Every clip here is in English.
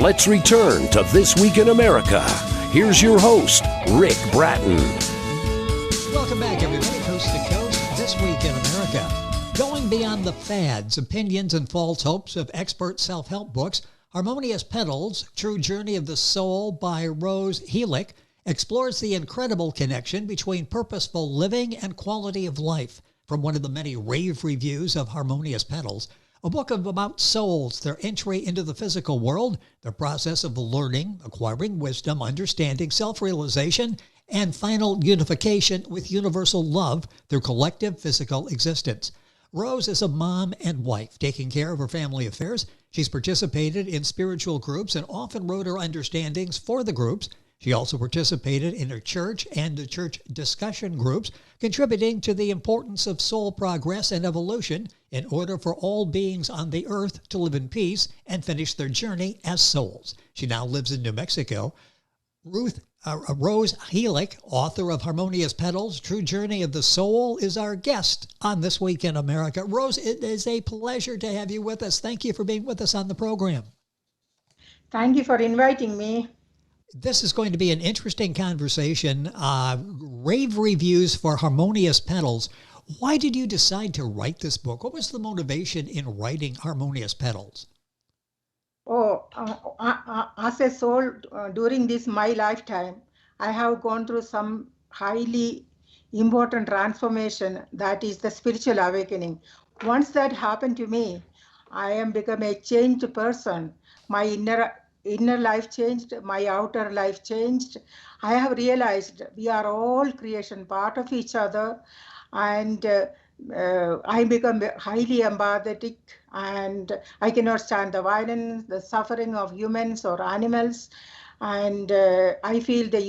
Let's return to This Week in America. Here's your host, Rick Bratton. Welcome back, everybody, coast to coast. This Week in America. Going beyond the fads, opinions, and false hopes of expert self-help books, Harmonious Petals, True Journey of the Soul by Rose Chylek explores the incredible connection between purposeful living and quality of life. From one of the many rave reviews of Harmonious Petals, a book about souls, their entry into the physical world, their process of learning, acquiring wisdom, understanding, self-realization, and final unification with universal love through collective physical existence. Rose is a mom and wife, taking care of her family affairs. She's participated in spiritual groups and often wrote her understandings for the groups. She also participated in her church and the church discussion groups, contributing to the importance of soul progress and evolution in order for all beings on the earth to live in peace and finish their journey as souls. She now lives in New Mexico. Rose Chylek, author of Harmonious Petals, True Journey of the Soul, is our guest on This Week in America. Rose, it is a pleasure to have you with us. Thank you for being with us on the program. Thank you for inviting me. This is going to be an interesting conversation. Rave reviews for Harmonious Petals. Why did you decide to write this book? What was the motivation in writing Harmonious Petals? As a soul, during my lifetime, I have gone through some highly important transformation, that is the spiritual awakening. Once that happened to me, I am become a changed person. My inner life changed, my outer life changed. I have realized we are all creation, part of each other, and I become highly empathetic, and I cannot stand the violence, the suffering of humans or animals, and I feel the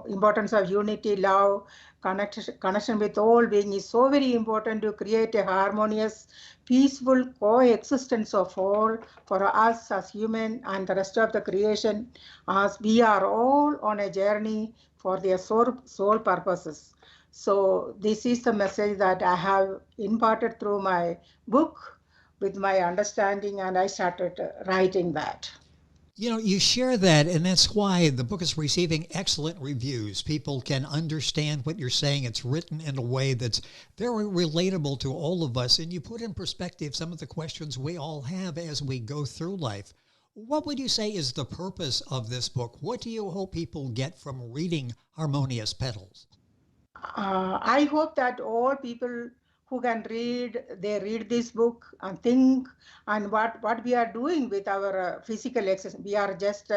importance of unity, love, connection with all beings is so very important to create a harmonious, peaceful coexistence of all for us as human and the rest of the creation, as we are all on a journey for their soul purposes. So this is the message that I have imparted through my book with my understanding, and I started writing that. You know, you share that, and that's why the book is receiving excellent reviews. People can understand what you're saying. It's written in a way that's very relatable to all of us, and you put in perspective some of the questions we all have as we go through life. What would you say is the purpose of this book? What do you hope people get from reading Harmonious Petals? I hope that all people who can read, they read this book and think and what we are doing with our physical existence. We are just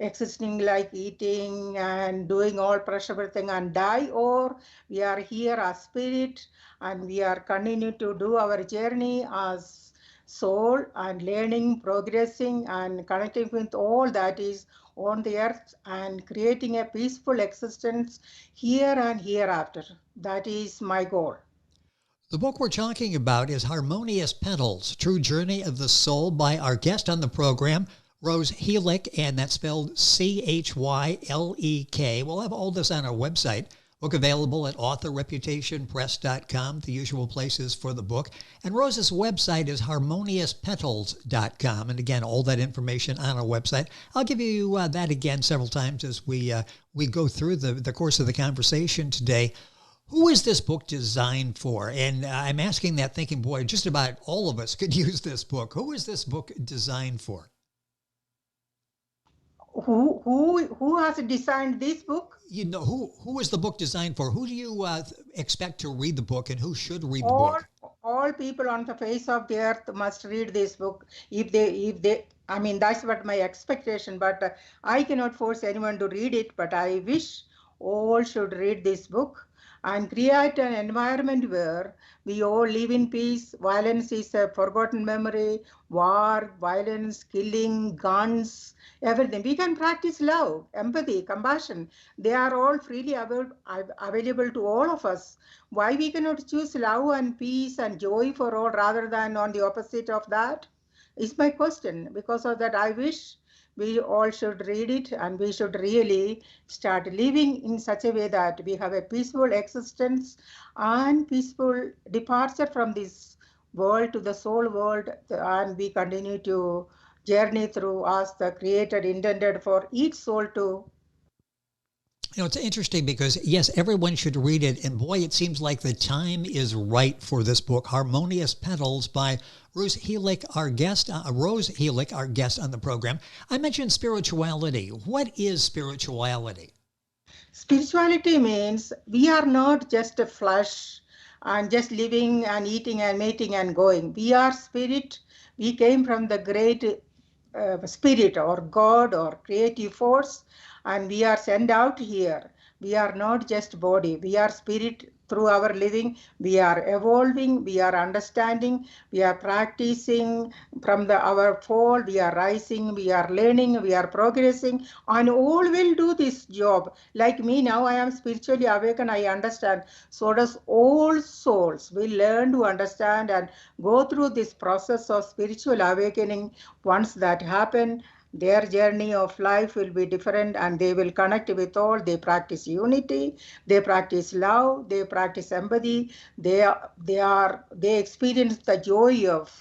existing like eating and doing all pressure thing and die, or we are here as spirit and we are continuing to do our journey as soul and learning, progressing and connecting with all that is on the earth and creating a peaceful existence here and hereafter. That is my goal. The book we're talking about is Harmonious Petals, True Journey of the Soul by our guest on the program, Rose Chylek, and that's spelled Chylek. We'll have all this on our website. Book available at authorreputationpress.com, the usual places for the book. And Rose's website is harmoniouspetals.com. And again, all that information on our website. I'll give you that again several times as we go through the course of the conversation today. Who is this book designed for? And I'm asking that thinking, boy, just about all of us could use this book. Who is this book designed for? Who has designed this book? You know, who is the book designed for? Who do you expect to read the book, and who should read the book? All people on the face of the earth must read this book. If they, I mean, that's what my expectation. But I cannot force anyone to read it. But I wish all should read this book and create an environment where we all live in peace. Violence is a forgotten memory. War, violence, killing, guns, everything. We can practice love, empathy, compassion. They are all freely available to all of us. Why we cannot choose love and peace and joy for all rather than on the opposite of that? Is my question. Because of that, I wish we all should read it, and we should really start living in such a way that we have a peaceful existence and peaceful departure from this world to the soul world, and we continue to journey through us, the created, intended for each soul to. It's interesting because, yes, everyone should read it. And boy, it seems like the time is right for this book, Harmonious Petals by Rose Chylek, our guest on the program. I mentioned spirituality. What is spirituality? Spirituality means we are not just a flesh and just living and eating and mating and going. We are spirit. We came from the great spirit or God or creative force, and we are sent out here. We are not just body. We are spirit. Through our living, we are evolving, we are understanding, we are practicing from our fall, we are rising, we are learning, we are progressing, and all will do this job. Like me now, I am spiritually awakened, I understand. So does all souls. We learn to understand and go through this process of spiritual awakening. Once that happens, their journey of life will be different, and they will connect with all. They practice unity, they practice love, they practice empathy. They experience the joy of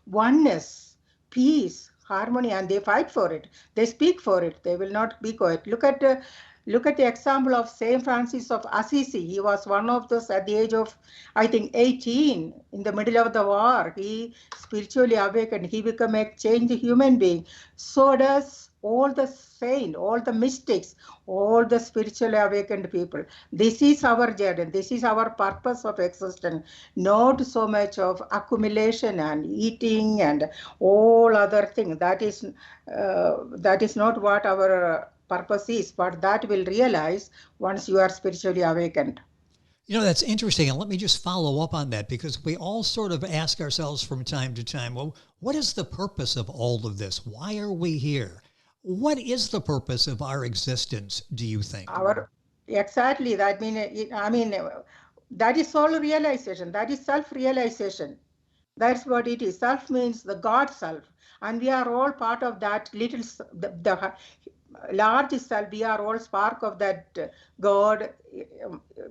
oneness, peace, harmony, and they fight for it. They speak for it. They will not be quiet. Look at the example of Saint Francis of Assisi. He was one of those at the age of, I think, 18, in the middle of the war. He spiritually awakened. He became a changed human being. So does all the saints, all the mystics, all the spiritually awakened people. This is our journey. This is our purpose of existence. Not so much of accumulation and eating and all other things. That is not what our purpose is, but that will realize once you are spiritually awakened. That's interesting. And let me just follow up on that, because we all sort of ask ourselves from time to time, well, what is the purpose of all of this? Why are we here? What is the purpose of our existence, do you think? Exactly. That that is soul realization. That is self-realization. That's what it is. Self means the God self. And we are all part of that little, the large self. We are all spark of that God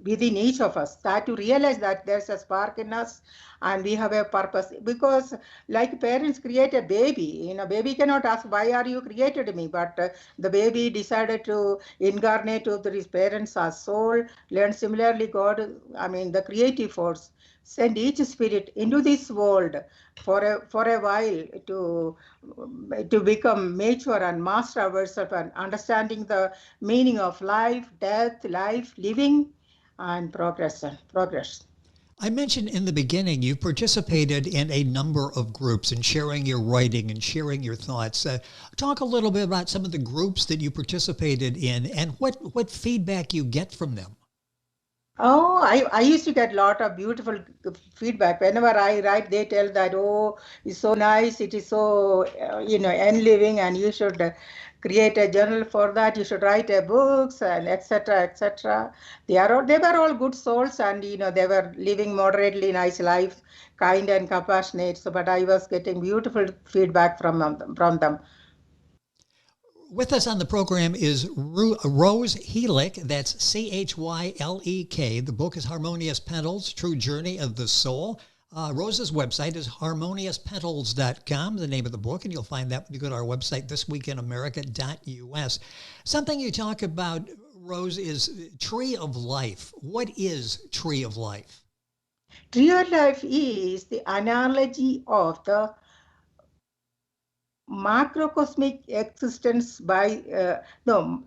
within each of us. That to realize that there's a spark in us and we have a purpose. Because like parents create a baby, baby cannot ask, why are you created me? But the baby decided to incarnate to his parents as soul. Learn similarly, God, the creative force, send each spirit into this world for a while to become mature and master ourselves and understanding the meaning of life, death, life, living, and progress. I mentioned in the beginning you participated in a number of groups and sharing your writing and sharing your thoughts. Talk a little bit about some of the groups that you participated in and what feedback you get from them. Oh, I used to get a lot of beautiful feedback. Whenever I write, they tell that, oh, it's so nice, it is so, enliving, and you should create a journal for that. You should write a books and etc. etc. They were all good souls, and they were living moderately nice life, kind and compassionate. So, but I was getting beautiful feedback from them. With us on the program is Rose Chylek. That's Chylek. The book is Harmonious Petals, True Journey of the Soul. Rose's website is harmoniouspetals.com, the name of the book, and you'll find that when you go to our website, thisweekinamerica.us. Something you talk about, Rose, is Tree of Life. What is Tree of Life? Tree of Life is the analogy of the macrocosmic existence by no.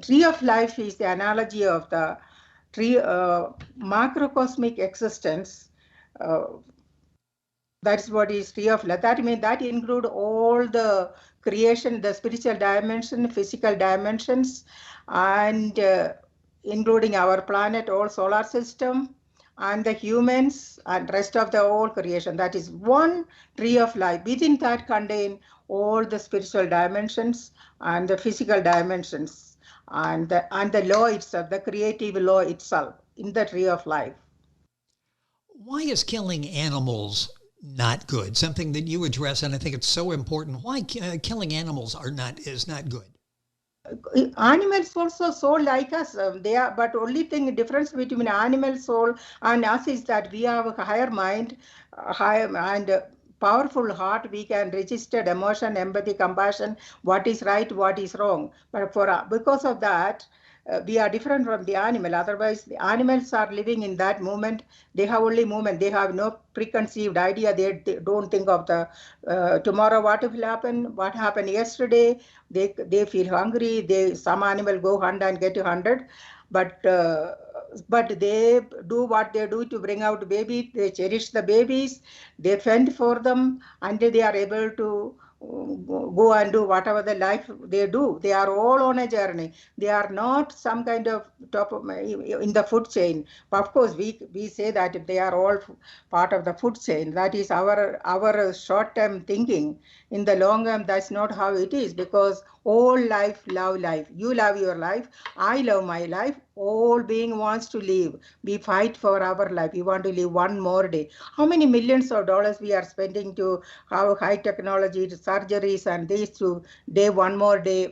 Tree of Life is the analogy of the tree macrocosmic existence. That's what is Tree of Life. That means that include all the creation, the spiritual dimension, physical dimensions, and including our planet, all solar system, and the humans and rest of the whole creation. That is one Tree of Life. Within that contain all the spiritual dimensions and the physical dimensions and the law itself, the creative law itself in the Tree of Life. Why is killing animals not good? Something that you address, and I think it's so important. Why killing animals is not good? Animals also soul like us. They are, but only difference between animal soul and us is that we have a higher mind, higher and powerful heart, we can register emotion, empathy, compassion, what is right, what is wrong. But because of that, we are different from the animal. Otherwise, the animals are living in that moment. They have only moment. They have no preconceived idea. They don't think of the tomorrow what will happen, what happened yesterday. They feel hungry. Some animal go hunt and get hunted, but they do what they do to bring out baby. They cherish the babies. They fend for them until they are able to go and do whatever the life they do. They are all on a journey. They are not some kind of top of in the food chain. Of course, we say that they are all part of the food chain. That is our short-term thinking. In the long run, that's not how it is, because all life love life. You love your life. I love my life. All being wants to live. We fight for our life. We want to live one more day. How many millions of dollars we are spending to have high technology, to surgeries and these to stay one more day,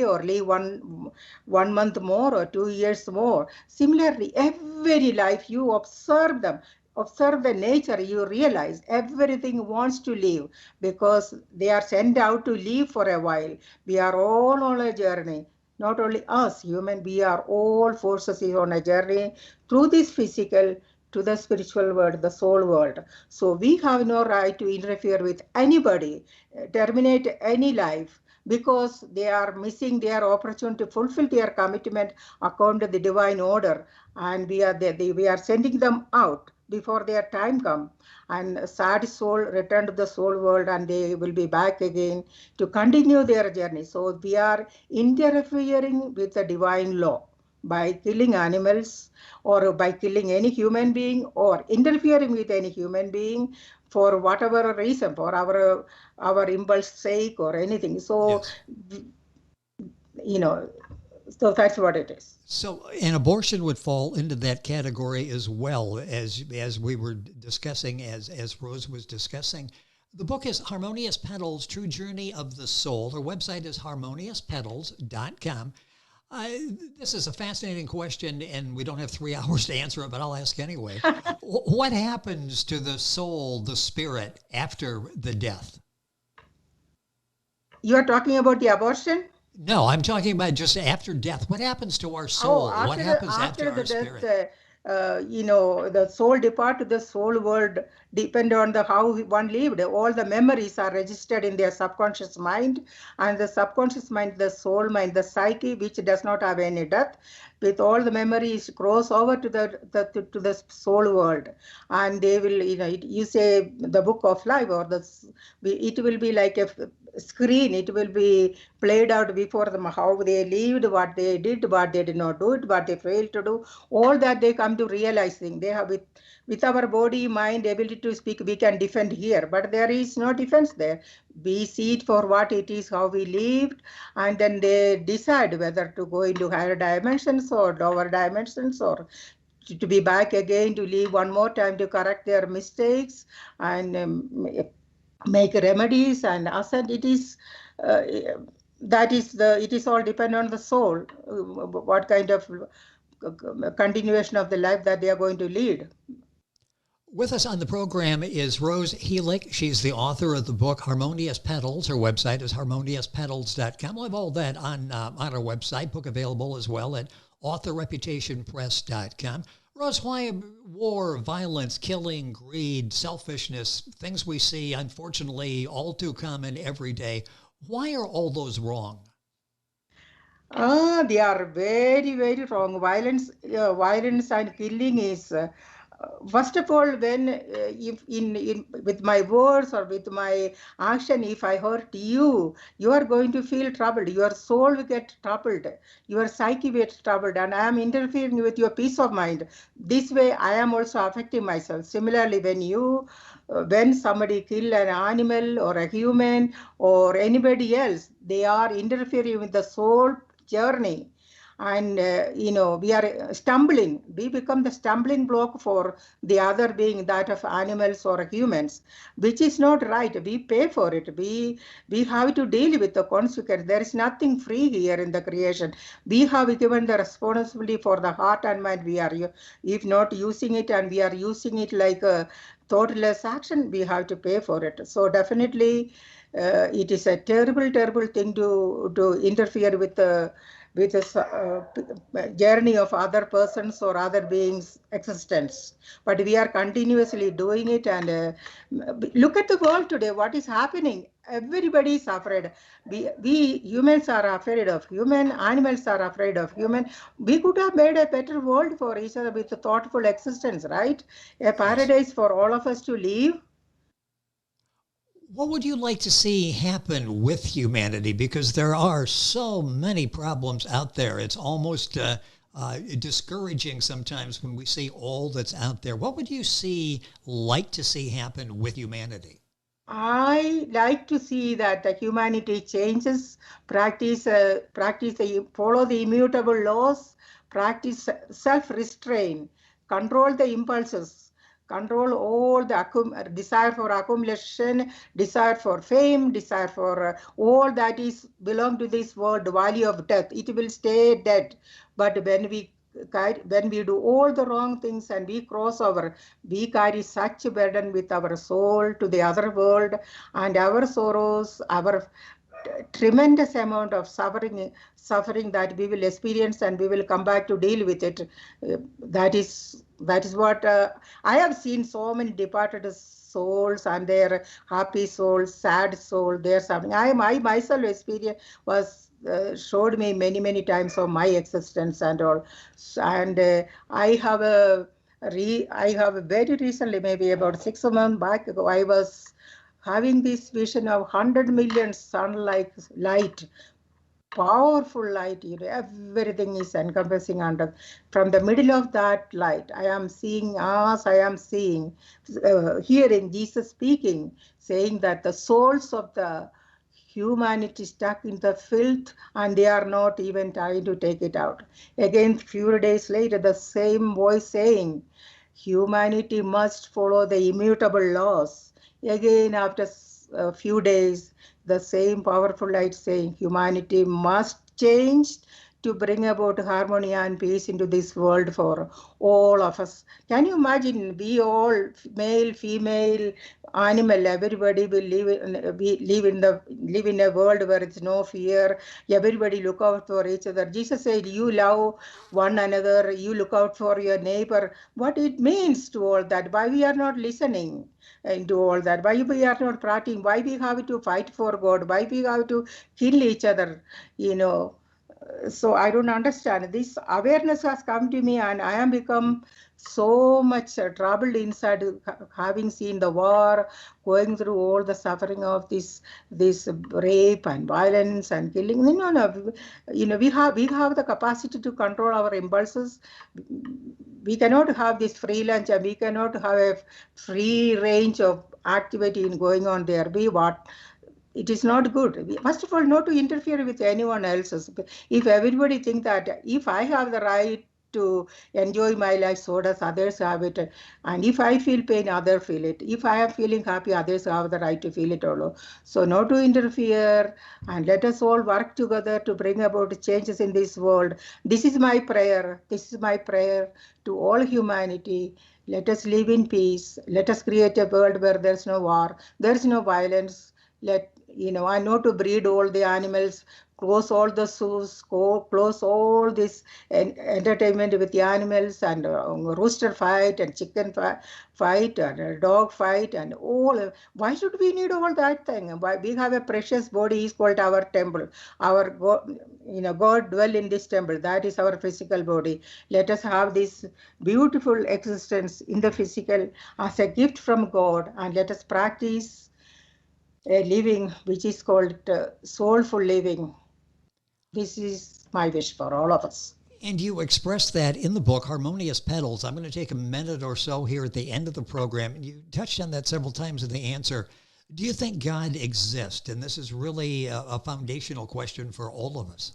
or live one month more or 2 years more. Similarly, every life you observe them. Observe the nature, you realize everything wants to live because they are sent out to live for a while. We are all on a journey. Not only us, human, we are all forces on a journey through this physical to the spiritual world, the soul world. So we have no right to interfere with anybody, terminate any life, because they are missing their opportunity to fulfill their commitment according to the divine order. And we are sending them out before their time come, and sad soul return to the soul world, and they will be back again to continue their journey. So we are interfering with the divine law by killing animals, or by killing any human being, or interfering with any human being for whatever reason, for our impulse sake or anything. So yes. So that's what it is. So an abortion would fall into that category as well, as we were discussing, as Rose was discussing. The book is Harmonious Petals, True Journey of the Soul. Her website is harmoniouspetals.com. This is a fascinating question, and we don't have 3 hours to answer it, but I'll ask anyway. What happens to the soul, the spirit, after the death? You are talking about the abortion? No, I'm talking about just after death. What happens to our soul? What happens after our spirit? The soul depart to the soul world depend on how one lived. All the memories are registered in their subconscious mind, and the subconscious mind, the soul mind, the psyche, which does not have any death, with all the memories cross over to the soul world, and they will, you say the book of life, or it will be like a screen. It will be played out before them, how they lived, what they did, what they did not do, what they failed to do. All that they come to realizing. They have with our body, mind, ability to speak, we can defend here, but there is no defense there. We see it for what it is, how we lived, and then they decide whether to go into higher dimensions or lower dimensions, or to be back again, to live one more time to correct their mistakes and make remedies and ascend. It is it is all depend on the soul, what kind of continuation of the life that they are going to lead. With us on the program is Rose Chylek. She's the author of the book Harmonious Petals. Her website is harmoniouspetals.com. We'll have all that on our website. Book available as well at authorreputationpress.com. Rose, why war, violence, killing, greed, selfishness, things we see, unfortunately, all too common every day, why are all those wrong? They are very, very wrong. Violence and killing is... first of all, when if with my words or with my action, if I hurt you, you are going to feel troubled. Your soul will get troubled. Your psyche will get troubled, and I am interfering with your peace of mind. This way, I am also affecting myself. Similarly, when somebody kill an animal or a human or anybody else, they are interfering with the soul journey. And, we are stumbling. We become the stumbling block for the other being, that of animals or humans, which is not right. We pay for it. We have to deal with the consequence. There is nothing free here in the creation. We have given the responsibility for the heart and mind. We are, if not using it, and we are using it like thoughtless action, we have to pay for it. So definitely, it is a terrible, terrible thing to interfere with the journey of other persons or other beings' existence. But we are continuously doing it. And look at the world today. What is happening? Everybody is afraid. We humans are afraid of human. Animals are afraid of human. We could have made a better world for each other with a thoughtful existence, right? A paradise for all of us to live. What would you like to see happen with humanity? Because there are so many problems out there. It's almost discouraging sometimes when we see all that's out there. What would you like to see happen with humanity? I like to see that the humanity changes, follow the immutable laws, practice self-restraint, control the impulses, control all the desire for accumulation, desire for fame, desire for all that is belong to this world, the valley of death. It will stay dead. But when we do all the wrong things and we carry such a burden with our soul to the other world, and our sorrows, our tremendous amount of suffering that we will experience, and we will come back to deal with it. That is what I have seen. So many departed souls and their happy souls, sad soul, their suffering. I myself experience was showed me many times of my existence and all. And I have very recently, maybe about 6 months back ago, I was having this vision of 100 million sun-like light, powerful light. Everything is encompassing under. From the middle of that light, I am seeing, hearing Jesus speaking, saying that the souls of the humanity stuck in the filth, and they are not even trying to take it out. Again, few days later, the same voice saying, humanity must follow the immutable laws. Again, after a few days, the same powerful light saying, humanity must change to bring about harmony and peace into this world for all of us. Can you imagine? We all, male, female, animal, everybody will live in a world where it's no fear. Everybody look out for each other. Jesus said, you love one another, you look out for your neighbor. What it means to all that? Why we are not listening into all that? Why we are not praying? Why we have to fight for God? Why we have to kill each other? So I don't understand. This awareness has come to me, and I am become so much troubled inside, having seen the war, going through all the suffering of this rape and violence and killing. No. We have the capacity to control our impulses. We cannot have this free lunch, and we cannot have a free range of activity in going on there. It is not good. First of all, not to interfere with anyone else's. If everybody think that if I have the right to enjoy my life, so does others have it. And if I feel pain, others feel it. If I am feeling happy, others have the right to feel it also. So not to interfere, and let us all work together to bring about changes in this world. This is my prayer. This is my prayer to all humanity. Let us live in peace. Let us create a world where there's no war, there's no violence. I know to breed all the animals, close all the zoos, close all this entertainment with the animals, and rooster fight and chicken fight and dog fight and all. Why should we need all that thing? Why we have a precious body is called our temple. Our God, God dwell in this temple. That is our physical body. Let us have this beautiful existence in the physical as a gift from God, and let us practice a living which is called soulful living. This is my wish for all of us. And you express that in the book, Harmonious Petals. I'm going to take a minute or so here at the end of the program. You touched on that several times in the answer. Do you think God exists? And this is really a foundational question for all of us.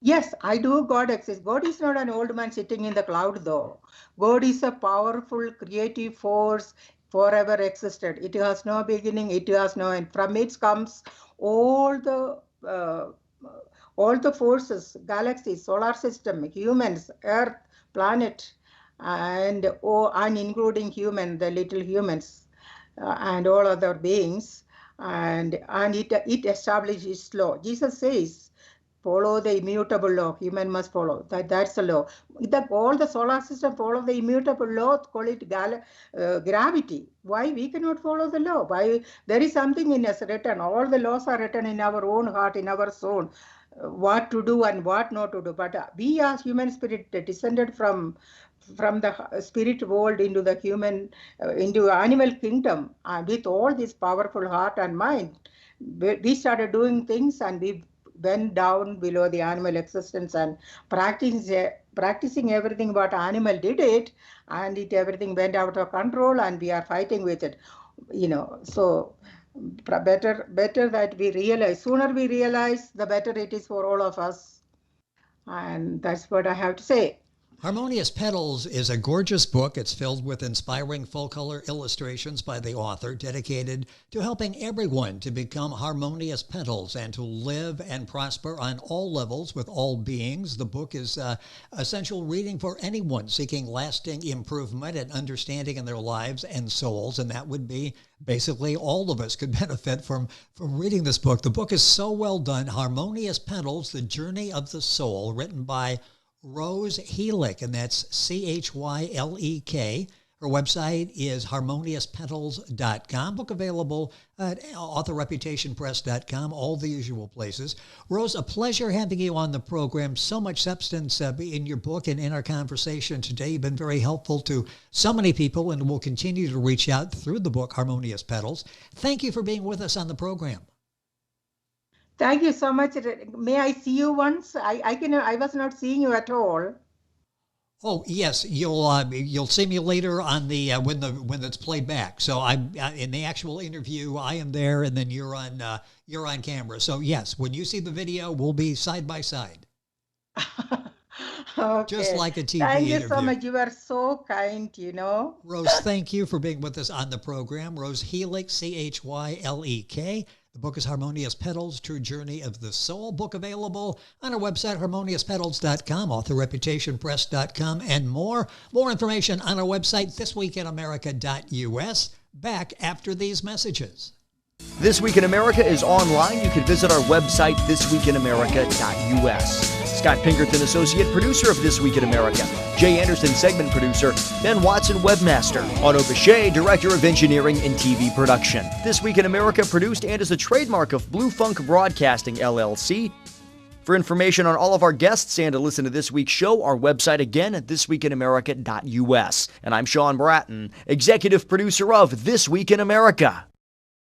Yes, I do. God exists. God is not an old man sitting in the cloud, though. God is a powerful, creative force, forever existed. It has no beginning, it has no end. From it comes all the forces, galaxies, solar system, humans, earth, planet, and including the little humans, and all other beings, and it establishes law. Jesus says, follow the immutable law. Human must follow. That's the law. All the solar system follow the immutable law. Call it gravity. Why we cannot follow the law? Why there is something in us written. All the laws are written in our own heart, in our soul, what to do and what not to do. But we as human spirit descended from the spirit world into the human, into animal kingdom, with all this powerful heart and mind. We started doing things, and we went down below the animal existence and practicing everything what animal did it, and everything went out of control, and we are fighting with it. So better that we realize. Sooner we realize, the better it is for all of us. And that's what I have to say. Harmonious Petals is a gorgeous book. It's filled with inspiring full-color illustrations by the author, dedicated to helping everyone to become harmonious petals and to live and prosper on all levels with all beings. The book is essential reading for anyone seeking lasting improvement and understanding in their lives and souls, and that would be basically all of us could benefit from reading this book. The book is so well done. Harmonious Petals, The Journey of the Soul, written by Rose Chylek, and that's Chylek. Her website is harmoniouspetals.com. Book available at authorreputationpress.com, all the usual places. Rose, a pleasure having you on the program. So much substance in your book and in our conversation today. You've been very helpful to so many people, and will continue to reach out through the book, Harmonious Petals. Thank you for being with us on the program. Thank you so much. May I see you once? I was not seeing you at all. Oh yes, you'll see me later on the when it's played back. So I'm in the actual interview. I am there, and then you're on camera. So yes, when you see the video, we'll be side by side. Okay. Just like a TV Thank you interview. so much. You are so kind, Rose, thank you for being with us on the program. Rose Chylek, Chylek. The book is Harmonious Petals, True Journey of the Soul. Book available on our website, harmoniouspetals.com, authorreputationpress.com, and more. More information on our website, thisweekinamerica.us. Back after these messages. This Week in America is online. You can visit our website, thisweekinamerica.us. Scott Pinkerton, Associate Producer of This Week in America. Jay Anderson, Segment Producer. Ben Watson, Webmaster. Otto Bechet, Director of Engineering and TV Production. This Week in America produced and is a trademark of Blue Funk Broadcasting, LLC. For information on all of our guests and to listen to this week's show, our website again at thisweekinamerica.us. And I'm Sean Bratton, Executive Producer of This Week in America.